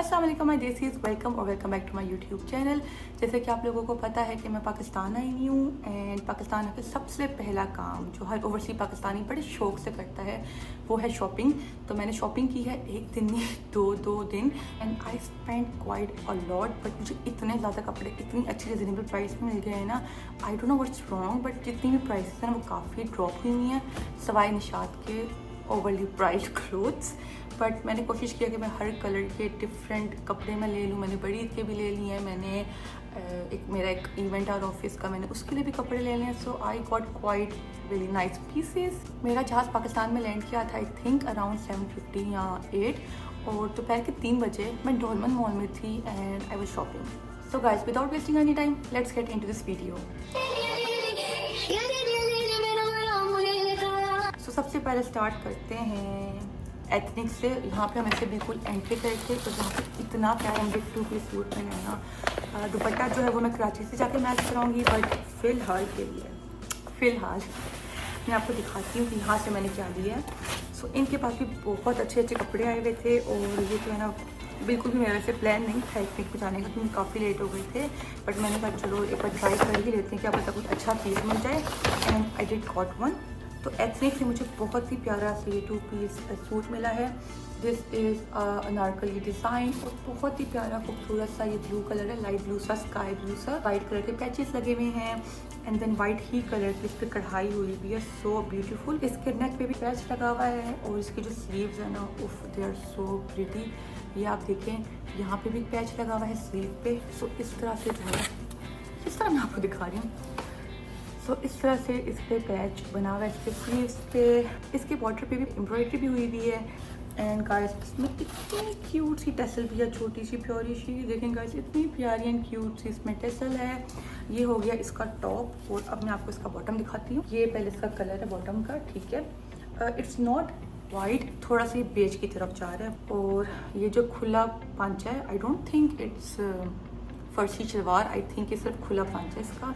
अस्सलाम वालेकुम माय देसीज़, वेलकम और welcome back to my YouTube channel. जैसे कि आप लोगों को पता है कि मैं पाकिस्तान आई हुई हूँ एंड पाकिस्तान का सबसे पहला काम जो हर ओवरसी पाकिस्तानी बड़े शौक से करता है वो है शॉपिंग। तो मैंने शॉपिंग की है एक दिन नहीं दो दिन and I spend quite a lot. But मुझे इतने ज़्यादा कपड़े इतनी अच्छी रिजनेबल प्राइस में मिल गए हैं ना, I don't know what's wrong, but जितनी भी प्राइसेस हैं वो काफ़ी ड्रॉप हुई हुई हैं सिवाय निशात के ओवरली प्राइस क्लोथ्स। बट मैंने कोशिश किया कि मैं हर कलर के डिफरेंट कपड़े मैं ले लूँ। मैंने बड़ी ईद के भी ले लिए हैं, मैंने मेरा एक इवेंट और ऑफिस का मैंने उसके लिए भी कपड़े ले लिए। So I got quite really nice pieces. मेरा जहाज़ पाकिस्तान में लैंड किया था आई थिंक अराउंड 7:50 या 8 और दोपहर के 3 बजे मैं डोलमन मॉल में थी and I was shopping. So guys without wasting any time let's get into this video. सो सबसे पहले स्टार्ट करते हैं एथनिक से। यहाँ पे हम ऐसे बिल्कुल एंट्री करके तो यहाँ पे इतना प्यारा मुझे 2 पीस सूट में लेना। दुपट्टा जो है वो मैं कराची से जाके मैच कराऊंगी, बट फ़िलहाल मैं आपको दिखाती हूँ कि यहाँ से मैंने क्या लिया है। सो इनके पास भी बहुत अच्छे अच्छे कपड़े आए हुए थे और ये तो है ना बिल्कुल भी मेरा वैसे प्लान नहीं था एथनिक में जाने का क्योंकि काफ़ी लेट हो गए थे। बट मैंने कहा चलो एक बार ट्राई कर ही लेते हैं, क्या पता कुछ अच्छा पीस मिल जाए and I did got one. तो एथनिक से मुझे बहुत ही प्यारा सा ये 2 पीस सूट मिला है। दिस इज़ अनारकली डिज़ाइन और बहुत ही प्यारा खूबसूरत सा ये ब्लू कलर है, लाइट ब्लू सा, स्काई ब्लू सा, वाइट कलर के पैचेस लगे हुए हैं एंड देन वाइट ही कलर की इस पर कढ़ाई हुई भी है। So beautiful. इसके नेक पे भी पैच लगा हुआ है और इसके जो स्लीव्स है ना उफ दे आर सो प्रिटी। ये आप देखें यहाँ पे भी पैच लगा हुआ है स्लीव पे। सो इस तरह से जो है इस तरह मैं आपको दिखा रही हूँ। तो इस तरह से इस पर पैच बना हुआ है इसके स्लीव्स पे। इसके बॉर्डर पे भी एम्ब्रॉयडरी भी हुई हुई है एंड गाइस इसमें इतनी क्यूट सी टेसल भी है, छोटी सी प्योरी सी। देखें गाइस इतनी प्यारी एंड क्यूट सी इसमें टेसल है। ये हो गया इसका टॉप और अब मैं आपको इसका बॉटम दिखाती हूँ। ये पहले इसका कलर है बॉटम का, ठीक है। इट्स नॉट वाइट, थोड़ा सा बेज की तरफ जा रहा है और ये जो खुला पांचा है आई डोंट थिंक इट्स फर्सी शलवार, आई थिंक ये सिर्फ खुला पांचा है इसका।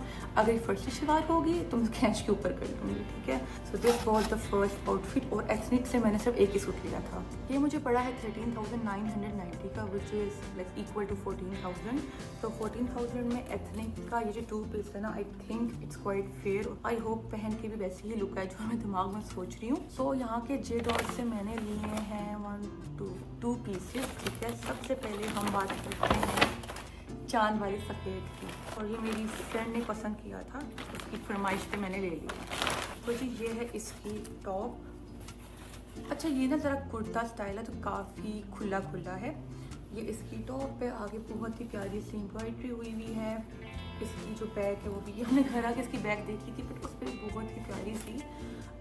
अगर फर्सी शलवार होगी तो मैं खींच के ऊपर कर लूँगी, ठीक है। So this was the first outfit और एथनिक से मैंने सिर्फ एक ही सूट लिया था। ये मुझे पड़ा है 13,990 का, which is like equal to 14,000। तो 14,000 में एथनिक का ये जो 2 पीस है ना I think it's quite fair. I hope पहन के भी वैसे ही लुक है जो मैं दिमाग में सोच रही हूँ। सो यहाँ के जे डॉट से मैंने लिए हैं 2 पीसेस, ठीक है। सबसे पहले हम बात करते हैं चांद वाली सफ़ेद की, और ये मेरी फ्रेंड ने पसंद किया था, उसकी फरमाइश पे मैंने ले लिया। तो जी ये है इसकी टॉप। अच्छा ये ना ज़रा कुर्ता स्टाइल है तो काफ़ी खुला खुला है। ये इसकी टॉप पे आगे बहुत ही प्यारी सी एम्ब्रॉयडरी हुई हुई है। इसकी जो बैग है वो भी हमने घर आके इसकी बैग देखी थी बट उस पर बहुत ही प्यारी सी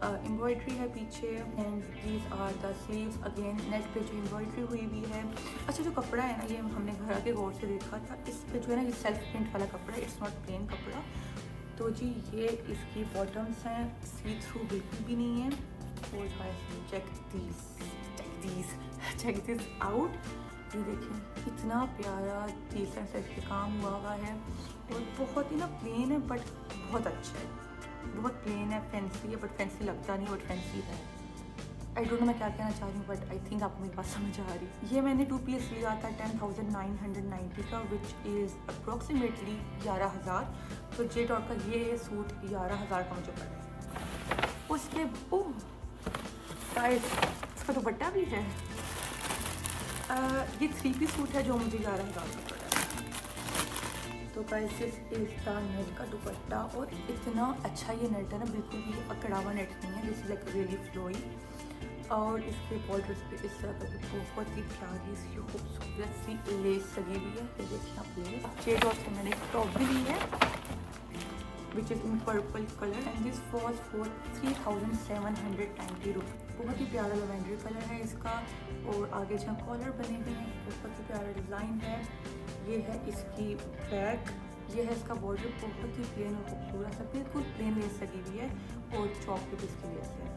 एम्ब्रॉयडरी है पीछे and these are the sleeves. Again neck पे जो एम्ब्रॉयडरी हुई हुई है। अच्छा जो कपड़ा है ना ये हमने घर आके गौर से देखा था, इस पे जो है ना ये सेल्फ प्रिंट वाला कपड़ा, इट्स नॉट प्लेन कपड़ा। तो जी ये इसकी बॉटम्स हैं, सी थ्रू बिल्कुल भी नहीं है। और चेक दिस आउट। ये देखें कितना प्यारा डिसेंट से इस पे काम हुआ है और बहुत ही ना प्लेन है बट बहुत अच्छा है। बहुत प्लेन है, फैंसी है बट फैंसी लगता नहीं, बट फैंसी है। आई डोंट नो मैं क्या कहना चाह रही हूँ बट आई थिंक आपको मेरी बात समझ आ रही। ये मैंने 2 पीस लिया था 10,990 का, विच इज़ अप्रॉक्सीमेटली 11,000। तो जे डॉट का ये सूट 11,000 का मुझे पड़ा। उसके गाइस इसका दुपट्टा भी है। ये 3 पीस सूट है जो मुझे 11,000 का पड़ा। तो guys this is the net का दुपट्टा और इतना अच्छा ये नेट है ना, बिल्कुल भी अकड़ा हुआ नेट नहीं है। This is like really flowy और इसके बॉर्डर्स पे इस तरह का बहुत ही प्यारी सी खूबसूरत सी लेस लगी हुई है। ये देखिए आप लेस। जे डॉट से मैंने टॉप भी ली है which is in purple colour and this was for 3,790 rupees. बहुत ही प्यारा लवेंडर कलर है इसका और आगे जहाँ कॉलर बने हुए हैं बहुत ही प्यारा डिज़ाइन है। ये है इसकी बैक, ये है इसका बॉर्डर बहुत ही प्लेन और खूबसूरत सा, बिल्कुल प्लेन लेस लगी हुई है और चॉकलेट इसकी लेस है।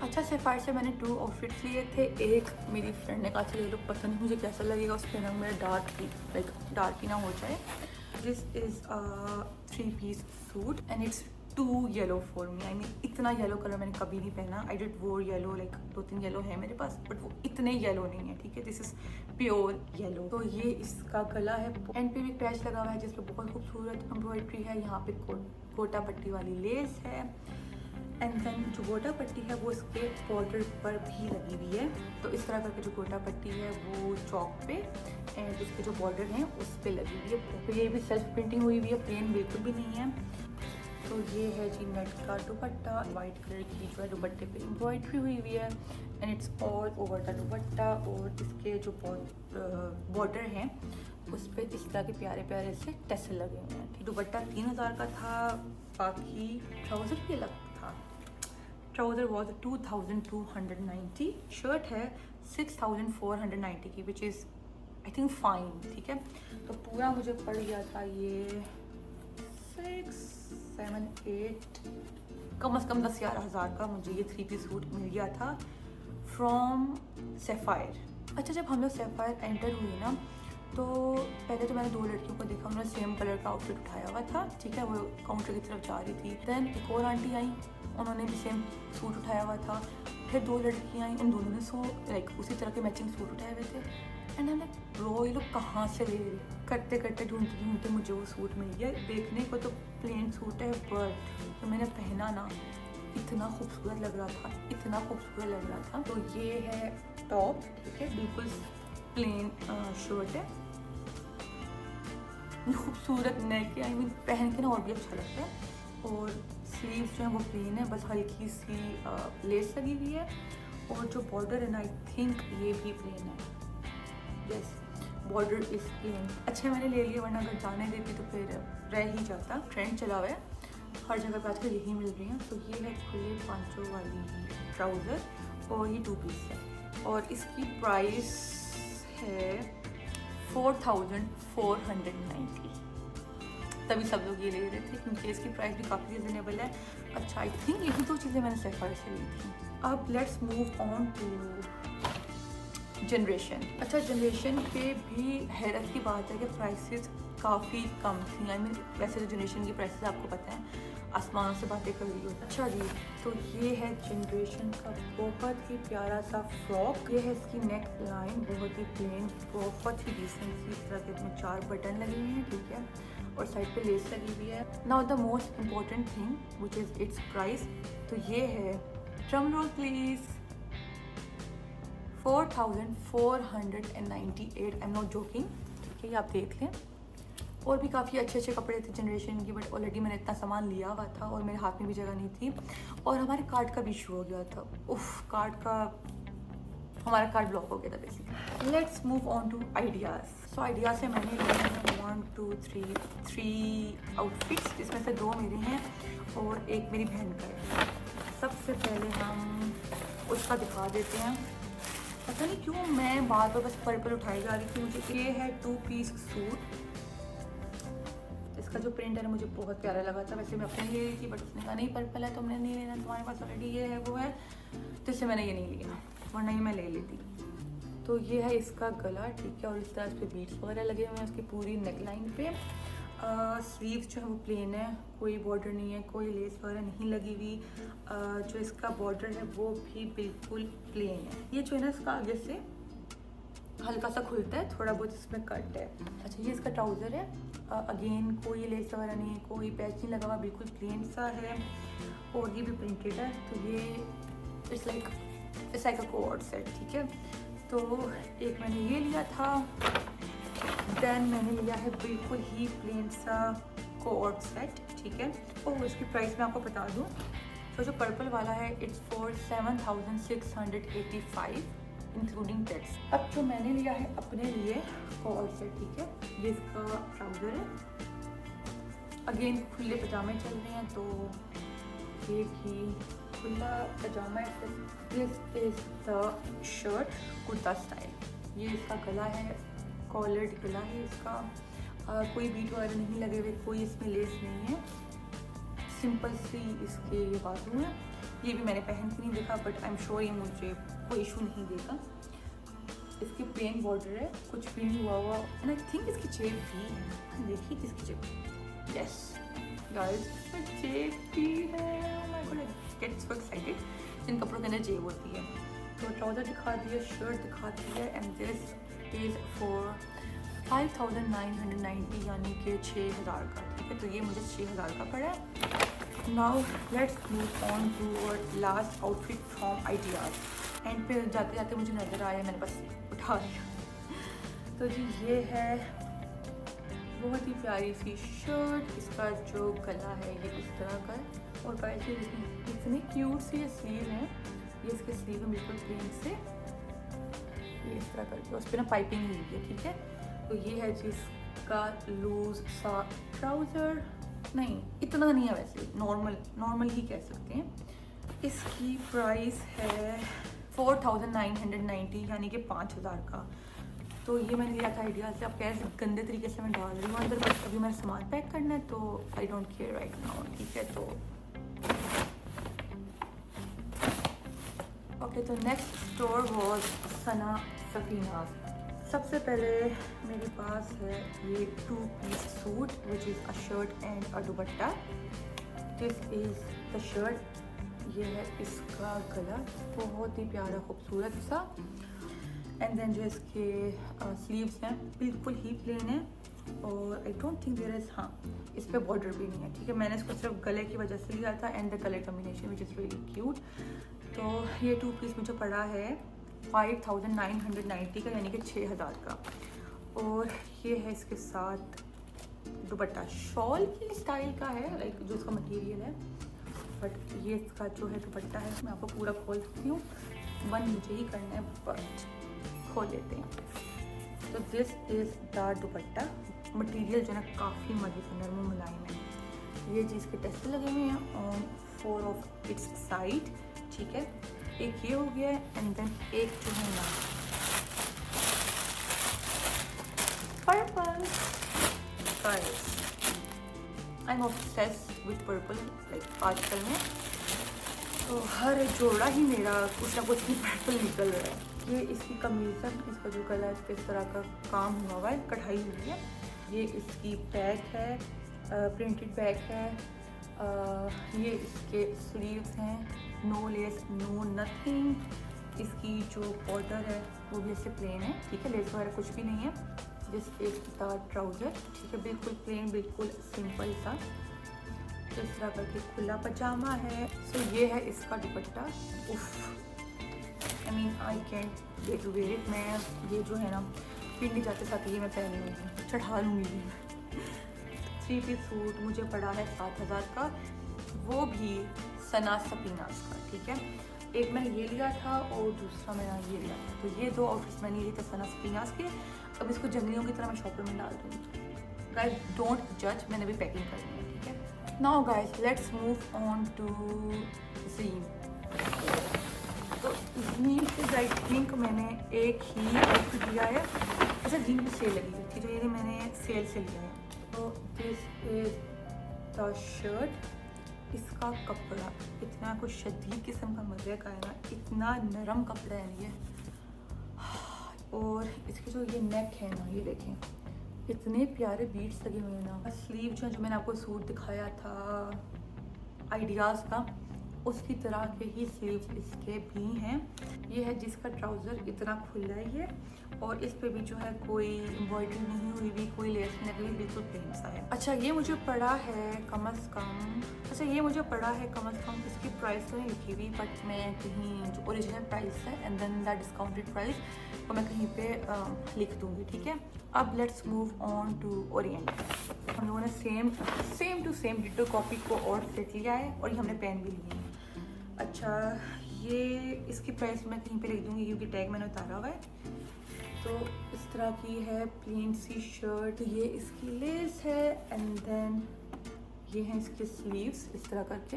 अच्छा सेफायर से मैंने 2 आउटफिट्स लिए थे। एक मेरी फ्रेंड ने कहा था ये लोग पता नहीं मुझे कैसा लगेगा उस पर रंग मेरा डार्क ही ना हो जाए। This is 3 piece suit and it's too yellow for me. I mean इतना येलो कलर मैंने कभी नहीं पहना। I did wore yellow, like 2-3 yellow है मेरे पास, बट वो इतने येलो नहीं है, ठीक है। This is pure yellow. तो ये इसका गला है, एंड पे भी पैच लगा हुआ है जिसपे बहुत खूबसूरत एम्ब्रॉयडरी है। यहाँ पे गोटा पट्टी वाली लेस है, एंड देन जो गोटा पट्टी है वो इसके बॉर्डर पर भी लगी हुई है। तो इस तरह करके जो गोटा पट्टी है वो चौक पे, एंड इसके जो बॉर्डर हैं उस पे लगी हुई है। तो ये भी सेल्फ प्रिंटिंग हुई हुई है, प्लेन बिल्कुल भी नहीं है। तो ये है जी नेट का दुपट्टा, वाइट कलर की जो है दुपट्टे पे एम्ब्रॉयडरी हुई हुई है, and it's all over the दुपट्टा। और इसके जो बॉर्डर हैं उस पर इस तरह के प्यारे प्यारे से टैसल लगे हुए हैं। दुपट्टा 3000 का था, बाकी ट्राउज़र भी अलग था। ट्राउज़र वॉज 2290, शर्ट है 6490 की, which is I think fine, ठीक है। तो पूरा मुझे पड़ गया था ये 6-7-8 कम से कम 10-11 हज़ार का मुझे ये 3-पीस सूट मिल गया था फ्रॉम सैफायर। अच्छा, जब हम लोग सैफायर एंटर हुए ना, तो पहले तो मैंने 2 लड़कियों को देखा, उन्होंने सेम कलर का आउटफिट उठाया हुआ था, ठीक है। वो काउंटर की तरफ जा रही थी। देन एक और आंटी आई, उन्होंने भी सेम सूट उठाया हुआ था। फिर 2 लड़कियाँ आई, उन दोनों ने लाइक उसी तरह के मैचिंग सूट उठाए हुए थे। एंड हमने ब्रो ये लोग कहाँ से ले रहे, करते करते ढूंढते ढूंढते मुझे वो सूट मिल गया। देखने को तो प्लेन सूट है, बट तो मैंने पहना ना, इतना खूबसूरत लग रहा था, इतना खूबसूरत लग रहा था। तो ये है टॉप, ठीक है, बिल्कुल प्लेन शर्ट है, खूबसूरत नेक है। आई मीन पहन के ना और भी अच्छा लगता है। और स्लीव्स जो है वो प्लेन है, बस हल्की सी लेस लगी हुई है। और जो बॉर्डर है ना, आई थिंक ये भी प्लेन है, यस, बॉर्डर इज प्लेन। अच्छा मैंने ले लिया, वरना अगर जाने देती तो फिर रह ही जाता। ट्रेंड चला हुआ है, हर जगह पे आजकल यही मिल रही हैं। तो ये है खुले पांचों वाली ट्राउज़र, और ये 2 पीस है, और इसकी प्राइस है 4490। तभी सब लोग ये ले रहे थे, क्योंकि इसकी प्राइस भी काफ़ी रिजनेबल है। अच्छा, आई थिंक यही 2 चीज़ें मैंने सैफायर से ली थी। अब let's move on to Generation. अच्छा, जनरेशन पे भी हैरत की बात है कि प्राइसेस काफ़ी कम थी। आई मीन वैसे तो जनरेशन की प्राइसेस आपको पता है, आसमानों से बातें कर रही हो। अच्छा जी, तो ये है जनरेशन का बहुत ही प्यारा सा फ्रॉक। ये है इसकी नेक लाइन, बहुत ही प्लेन, बहुत ही डिसेंट सी। इस तरह के इसमें 4 बटन लगे हुए हैं, ठीक है, और साइड पे लेस लगी हुई है। Now the most important thing which is it's price. तो ये है, drum roll please, 4498। I am not joking, ठीक है, ये आप देख लें। और भी काफ़ी अच्छे अच्छे कपड़े थे जनरेशन की, बट ऑलरेडी मैंने इतना सामान लिया हुआ था और मेरे हाथ में भी जगह नहीं थी, और हमारे कार्ड का भी इशू हो गया था। उफ, हमारा कार्ड ब्लॉक हो गया था basically. Let's move on to Ideas. So Ideas से मैंने लिए हैं 1 2 3 आउटफिट्स, जिसमें से 2 मेरे हैं और एक मेरी बहन का है। सबसे पहले हम उसका दिखा देते हैं। पता नहीं क्यों मैं बार बार बस पर्पल उठाई जा रही थी। मुझे ये है 2 पीस सूट, इसका जो प्रिंट है मुझे बहुत प्यारा लगा था। वैसे मैं अपने लिए ली थी, बट उसने कहा नहीं पर्पल है, तुमने नहीं लेना, तुम्हारे पास ऑलरेडी ये है वो है, तो इससे मैंने ये नहीं लिया, वरना ये मैं ले लेती। तो ये है इसका गला, ठीक है, और इस तरह इस पर बीट्स वगैरह लगे हुए हैं उसकी पूरी नेक लाइन पे। स्लीव्स जो है वो प्लेन है, कोई बॉर्डर नहीं है, कोई लेस वगैरह नहीं लगी हुई। जो इसका बॉर्डर है वो भी बिल्कुल प्लेन है। ये जो है ना, इसका आगे से हल्का सा खुलता है, थोड़ा बहुत इसमें कट है। अच्छा, ये इसका ट्राउज़र है, अगेन कोई लेस वगैरह नहीं है, कोई पैच नहीं लगा हुआ, बिल्कुल प्लेन सा है, और ये भी प्रिंटेड है। तो ये it's like a coat set, ठीक है। तो एक मैंने ये लिया था, देन मैंने लिया है बिल्कुल ही प्लेन सा कोट सेट, ठीक है। और इसकी प्राइस मैं आपको बता दूँ, तो जो पर्पल वाला है इट्स फॉर 7685 इंक्लूडिंग टैक्स। अब जो मैंने लिया है अपने लिए कोट सेट, ठीक है, ये इसका ट्राउज़र है, अगेन खुले पजामे चल रहे हैं, तो ये भी खुला पजामा है। This is the shirt kurta style. ये इसका गला है, कॉलर्ड गला है इसका, कोई बीट वगैरह नहीं लगे हुए, कोई इसमें लेस नहीं है, सिंपल सी इसके ये बाजू है। ये भी मैंने पहन के नहीं देखा, बट आई एम श्योर ये मुझे कोई इशू नहीं देगा। इसकी प्लेन बॉर्डर है, कुछ भी नहीं हुआ एंड आई थिंक इसकी जेब भी है, देखिए इसकी जेब, यस गाइस इसमें जेब भी है। My god, I get so excited. इन कपड़ों के अंदर जेब होती है। तो ट्राउज़र दिखा दिए, शर्ट दिखा दी है, एंड दिस इज़ फॉर 5990 यानी कि 6000 का। ठीक है, तो ये मुझे 6000 का पड़ा है। Now let's move on to our last outfit from Ideas. End पे जाते जाते मुझे नज़र आया, मैंने बस उठा लिया। तो जी ये है बहुत ही प्यारी सी शर्ट। इसका जो गला है ये इस तरह का है, और गाइस ये इतनी क्यूट सी ये स्लीव है। ये इसके स्लीव में बिल्कुल प्लेन से ये इस तरह करके उस पर ना पाइपिंग हुई है। ठीक है, तो ये है जिसका लूज सा ट्राउज़र, नहीं इतना नहीं है वैसे, नॉर्मल ही कह सकते हैं। इसकी प्राइस है 4990 यानी कि 5000 का। तो ये मैंने लिया था आइडिया से। अब कैसे गंदे तरीके से मैं डाल रही हूँ अंदर, बट अभी मेरा सामान पैक करना है तो I don't care right now. ठीक है, तो ओके, तो next store was Sana Safinaz. सबसे पहले मेरे पास है ये 2 piece suit which is a shirt and a dupatta. This is the shirt, ये है इसका गला, बहुत ही प्यारा खूबसूरत सा। एंड देन जो इसके स्लीव्स हैं बिल्कुल ही प्लेन है, और I don't think there is, हाँ इस पर बॉर्डर भी नहीं है। ठीक है, मैंने इसको सिर्फ गले की वजह से लिया था, and the colour combination which is really cute. तो ये 2 पीस मुझे पड़ा है 5990 का यानी कि 6000 का। और ये है इसके साथ दुपट्टा, शॉल की स्टाइल का है, लाइक जो इसका मटेरियल है, बट ये इसका जो है दुपट्टा है, मैं आपको पूरा खोल सकती हूँ, बंद मुझे ही करना है, बट खोल लेते हैं। तो this is the dupatta. Material जो है ना काफ़ी मज़े से नरम मुलायम है। ये चीज़ के टेस्ट लगे हुए हैं ऑन 4 ऑफ इट्स साइड। ठीक है, एक ये हो गया है, एंड देन एक जो है ना purple. I am obsessed with purple, like आजकल में तो हर जोड़ा ही मेरा कुछ ना कुछ भी पर्पल निकल रहा है। ये इसकी कमीज है, इसका जो गला है इस तरह का काम हुआ है, कढ़ाई हुई है। ये इसकी बैक है, प्रिंटेड बैक है। ये इसके स्लीव्स हैं, नो लेस नो नथिंग। इसकी जो बॉर्डर है वो भी ऐसे प्लेन है। ठीक है, लेस वगैरह कुछ भी नहीं है। This is the trouser. ठीक है, बिल्कुल प्लेन, बिल्कुल सिंपल सा, इस तरह करके खुला पजामा है। सो ये है इसका दुपट्टा। उफ, I mean I can't wait to wear it. मैं ये जो है ना पिंडी जाते साथ ये मैं पहन लूँगी, चढ़ा लूँगी। 3 पीस सूट मुझे पड़ा है 7000 का, वो भी सना सफीनाज का। ठीक है, एक मैंने ये लिया था और दूसरा मैंने ये लिया था। तो ये 2 आउटफिट्स मैंने लिए थे सना सफीनाज के। अब इसको जंगलियों की तरह मैं शॉपर में डाल दूँगी। गाइस डोंट जज, मैंने भी पैकिंग करनी है। ठीक है, now guys let's move on to Zeen. तो ज़ीन से आई थिंक मैंने एक ही आउटफिट लिया है। अच्छा, ज़ीन में सेल लगी हुई थी तो ये मैंने सेल से लिया है। तो दिस इज द शर्ट। इसका कपड़ा इतना कुछ शदीद किस्म का मज़े का है ना, इतना नरम कपड़ा है ये। और इसके जो ये नेक है ना, ये देखें इतने प्यारे बीट्स लगे हुए हैं ना। स्लीव जो मैंने आपको सूट दिखाया था आइडियाज़ का, उसकी तरह के ही स्लीव्स इसके भी हैं। ये है जिसका ट्राउज़र इतना खुला ही है, और इस पे भी जो है कोई एम्ब्रॉयडरी नहीं हुई भी, कोई लेस नहीं लगी, बिल्कुल प्लेन सा है। अच्छा, ये मुझे पड़ा है कम अज़ कम, इसकी प्राइस तो नहीं लिखी हुई, बट मैं कहीं जो ओरिजिनल प्राइस है and then the discounted price वो मैं कहीं पे लिख दूँगी। ठीक है, अब let's move on to Orient. हम लोगों ने same to same ditto copy को और सेट लिया है, और ये हमने पेन भी लिए हैं। अच्छा, ये इसकी प्राइस मैं कहीं पे लिख दूँगी क्योंकि टैग मैंने उतारा हुआ है। तो इस तरह की है प्लेन सी शर्ट, ये इसकी लेस है, एंड देन ये हैं इसके स्लीव्स इस तरह करके।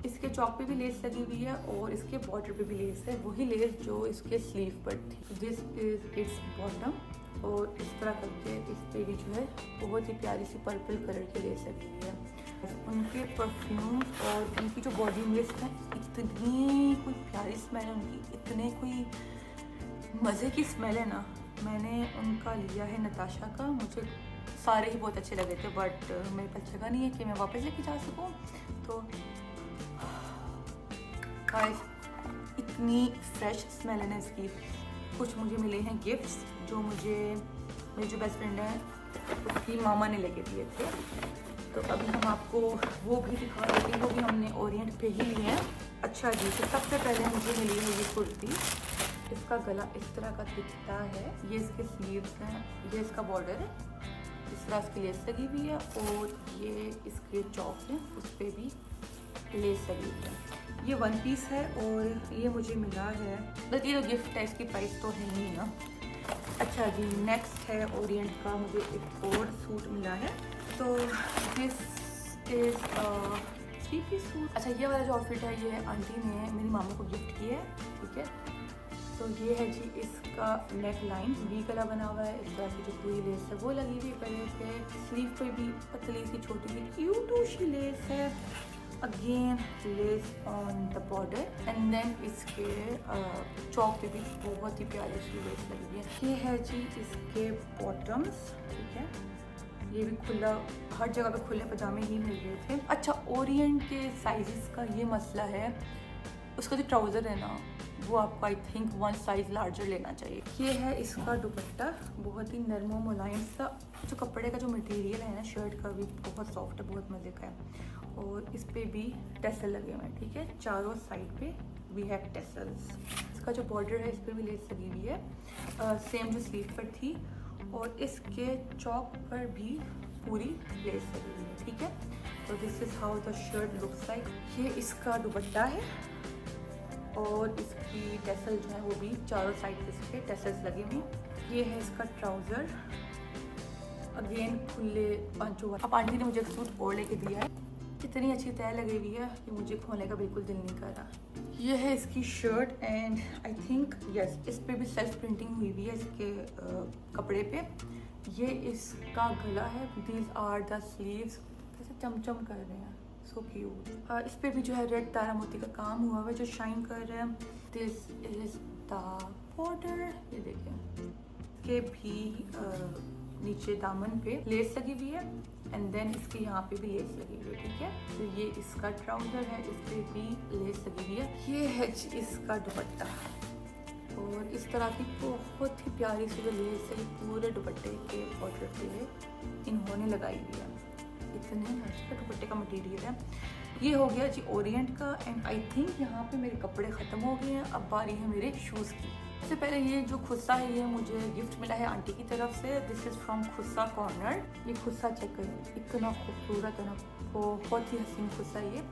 इसके चौक पे भी लेस लगी हुई है और इसके बॉर्डर पे भी लेस है, वही लेस जो इसके स्लीव पर थी। दिस इज इट्स बॉटम, और इस तरह करके इस पे भी जो है बहुत ही प्यारी सी पर्पल कलर की लेस लगी हुई है। उनके परफ्यूम और उनकी जो बॉडी मिस्ट है, इतनी कोई प्यारी स्मेल है उनकी, इतने कोई मज़े की स्मेल है ना। मैंने उनका लिया है नताशा का, मुझे सारे ही बहुत अच्छे लगे थे, बट मेरे पास जगह नहीं है कि मैं वापस लेके जा सकूं। तो गाइस इतनी फ्रेश स्मेल है ना इसकी। कुछ मुझे मिले हैं गिफ्ट्स जो मुझे मेरी जो बेस्ट फ्रेंड है उसकी मामा ने लेके दिए थे। तो अभी हम आपको वो भी दिखा देते हैं, वो भी हमने ओरिएंट पे ही लिए हैं। अच्छा जी, तो सबसे पहले मुझे मिली है ये कुर्ती। इसका गला इस तरह का दिखता है, ये इसके स्लीव्स हैं, ये इसका बॉर्डर है, इस तरह इसकी लेस लगी हुई है और ये इसके चौक हैं उस पर भी लेस लगी हुई है। ये वन पीस है और ये मुझे मिला है, बट ये जो गिफ्ट है इसकी प्राइस तो है नहीं ना। अच्छा जी, नेक्स्ट है ओरिएंट का मुझे एक और सूट मिला है। तो this is three piece suit. अच्छा, ये वाला जो आउटफिट है ये आंटी ने मेरी मामा को गिफ्ट किया है, ठीक है। तो ये है जी इसका नेक लाइन, वी गला बना हुआ है, इस तरह की जो पूरी लेस है वो लगी हुई गले पे। स्लीव पे भी पतली सी छोटी सी क्यूट सी लेस है, again lace on the border and then इसके चौक पे भी बहुत ही प्यारी सी लेस लगी हुई है। ये है जी इसके बॉटम्स, ठीक है। ये भी खुला, हर जगह पे खुले पजामे ही मिल रहे थे। अच्छा, ओरिएंट के साइजेस का ये मसला है, उसका जो ट्राउज़र है ना वो आपको आई थिंक 1 साइज़ लार्जर लेना चाहिए। ये है इसका दुपट्टा, बहुत ही नरम और मुलायम सा। जो कपड़े का जो मटेरियल है ना शर्ट का भी बहुत सॉफ्ट है, बहुत मज़े का है। और इस पे भी टेसल लगे हुए हैं, ठीक है। चारों साइड पे वी हैव टेसल्स। इसका जो बॉर्डर है इस पर भी लेस लगी हुई है, सेम जो स्लीव पर थी, और इसके चौक पर भी पूरी लेस लगी हुई है, ठीक है। तो this is how the shirt looks like. ये इसका दुपट्टा है और इसकी टेसल जो है वो भी चारों साइड पे इसके टेसल्स लगे हुए हैं। ये है इसका ट्राउज़र, अगेन खुले पांचों। अब आंटी ने मुझे एक सूट और लेके दिया है, इतनी अच्छी तय लगी हुई है कि मुझे खोलने का बिल्कुल दिल नहीं कर रहा। ये है इसकी shirt and I think yes इस पे भी सेल्फ प्रिंटिंग हुई हुई है इसके कपड़े पे। ये इसका गला है, दीज आर द स्लीव्स, कैसे चमचम कर रहे हैं, सो क्यूट। इस पे भी जो है रेड तारा मोती का काम हुआ हुआ है जो शाइन कर रहा है। दिस इज द बॉर्डर, ये देखें, के भी नीचे दामन पे लेस लगी हुई है एंड देन इसके यहाँ पे भी लेस लगी हुई है, ठीक है। तो ये इसका ट्राउजर है, इस पे भी लेस लगी हुई है। ये है इसका दुपट्टा और इस तरह की बहुत ही प्यारी सी जो लेस है पूरे दुपट्टे के बॉर्डर पे इन्होंने लगाई हुई है। इतने अच्छा दुपट्टे का मटेरियल है। ये हो गया जी ओरिएंट का एंड आई थिंक यहाँ पे मेरे कपड़े ख़त्म हो गए हैं। अब बारी है मेरे शूज़ की। सबसे पहले ये जो खुस्सा है ये मुझे गिफ्ट मिला है आंटी की तरफ से। This is from khussa corner. ये खुस्सा चेक करें, इतना खूबसूरत है ना, बहुत ही हसीन खुस्सा ये।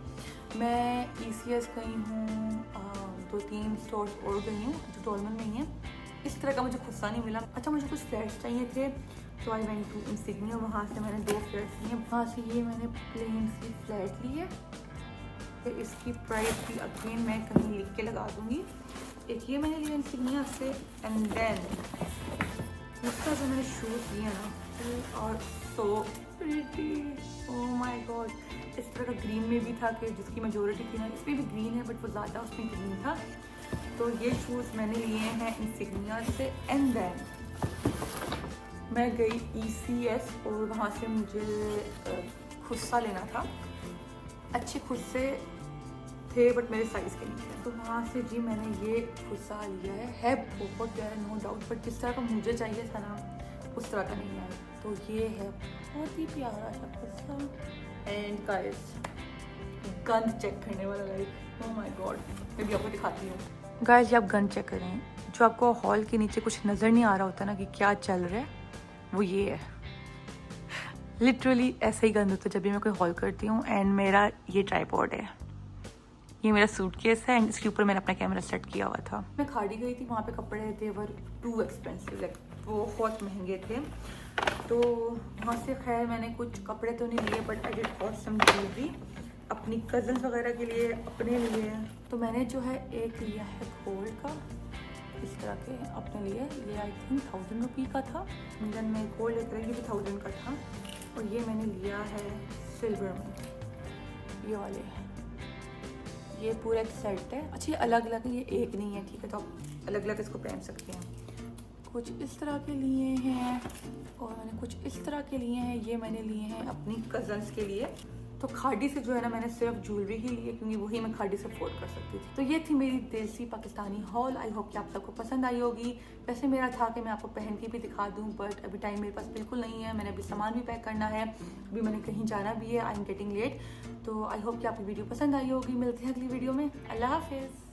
मैं ECS गई हूँ, 2-3 स्टोर्स और गई हूँ जो टोलमन में ही है। इस तरह का मुझे खुस्सा नहीं मिला। अच्छा, मुझे कुछ फ्लैट्स चाहिए थे तो आई वेंट टू इंसिग्निया, वहाँ से मैंने 2 फ्लैट्स लिए। वहाँ से ये मैंने प्लेन सी फ्लैट ली है। फिर इसकी प्राइस भी अगेन मैं कहीं लिख के लगा दूँगी। एक ये मैंने लिया इंसिग्निया से एंड देन इसका जो मैंने शूज़ लिए ना और so pretty, oh my God. इस तरह का ग्रीन में भी था कि जिसकी मेजोरिटी थी ना, इसमें भी ग्रीन है बट वो ज़्यादा उसमें ग्रीन था। तो ये शूज़ मैंने लिए हैं इंसिग्निया से एंड देन मैं गई ECS और वहाँ से मुझे खुस्सा लेना था। अच्छे खुस्से थे बट मेरे साइज़ के नहीं थे, तो वहाँ से जी मैंने ये खुस्सा लिया है बहुत प्यारा नो डाउट, बट जिस तरह का मुझे चाहिए था ना उस तरह का नहीं है। तो ये है बहुत ही प्यारा सा खुस्सा एंड गाइस गंद चेक करने वाला, लाइक ओह माय गॉड। मैं भी आपको दिखाती हूँ गाइस, ये आप गंद चेक करें। जो आपको हॉल के नीचे कुछ नज़र नहीं आ रहा होता ना कि क्या चल रहा है, वो ये है। लिटरली ऐसे ही गंद होता है जब भी मैं कोई हॉल करती हूँ। एंड मेरा ये ट्राइपॉड है, ये मेरा सूटकेस है एंड इसके ऊपर मैंने अपना कैमरा सेट किया हुआ था। मैं खाड़ी गई थी, वहाँ पे कपड़े थे वर टू एक्सपेंसिव, लाइक वो बहुत महंगे थे। तो वहाँ से खैर मैंने कुछ कपड़े तो नहीं लिए but I did bought some jewellery अपनी कज़न्स वगैरह के लिए, अपने लिए। तो मैंने जो है एक लिया है गोल्ड का इस तरह के अपने लिए, ये आई थिंक 1000 रुपये का था। देन मैं गोल्ड लेकर ये भी 1000 का था। और ये मैंने लिया है सिल्वर में, ये वाले, ये पूरा एक सेट है। अच्छा, ये अलग अलग है, ये एक नहीं है, ठीक है। तो आप अलग अलग इसको पहन सकते हैं। कुछ इस तरह के लिए हैं और मैंने कुछ इस तरह के लिए हैं। ये मैंने लिए हैं अपनी कज़न्स के लिए। तो खाड़ी से जो है ना मैंने सिर्फ ज्वेलरी ही ली है क्योंकि वही मैं खाड़ी से अफोर्ड कर सकती थी। तो ये थी मेरी देसी पाकिस्तानी हॉल। आई होप कि आप सबको पसंद आई होगी। वैसे मेरा था कि मैं आपको पहन के भी दिखा दूं, बट अभी टाइम मेरे पास बिल्कुल नहीं है। मैंने अभी सामान भी पैक करना है, अभी मैंने कहीं जाना भी है। I am getting late. तो आई होप कि आपकी वीडियो पसंद आई होगी। मिलते हैं अगली वीडियो में। अल्लाह हाफिज़।